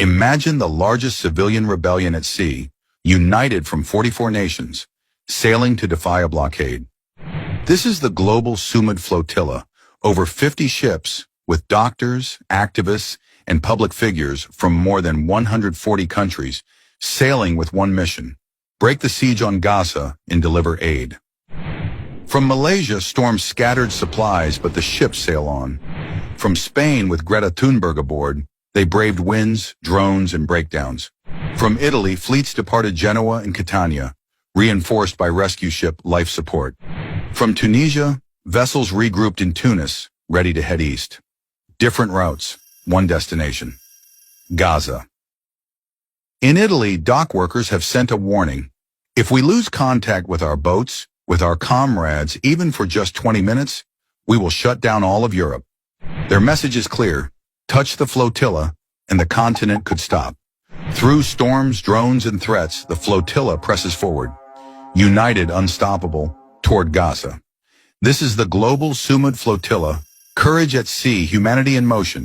Imagine the largest civilian rebellion at sea, united from 44 nations, sailing to defy a blockade. This is the global Sumud Flotilla, over 50 ships with doctors, activists, and public figures from more than 140 countries, sailing with one mission: break the siege on Gaza and deliver aid. From Malaysia, storms scattered supplies, but the ships sail on. From Spain, with Greta Thunberg aboard, they braved winds, drones, and breakdowns. From Italy, fleets departed Genoa and Catania, reinforced by rescue ship Life Support. From Tunisia, vessels regrouped in Tunis, ready to head east. Different routes, one destination: Gaza. In Italy, dock workers have sent a warning. If we lose contact with our boats, with our comrades, even for just 20 minutes, we will shut down all of Europe. Their message is clear: touch the flotilla, and the continent could stop. Through storms, drones, and threats, the flotilla presses forward, united, unstoppable, toward Gaza. This is the global Sumud Flotilla, courage at sea, humanity in motion.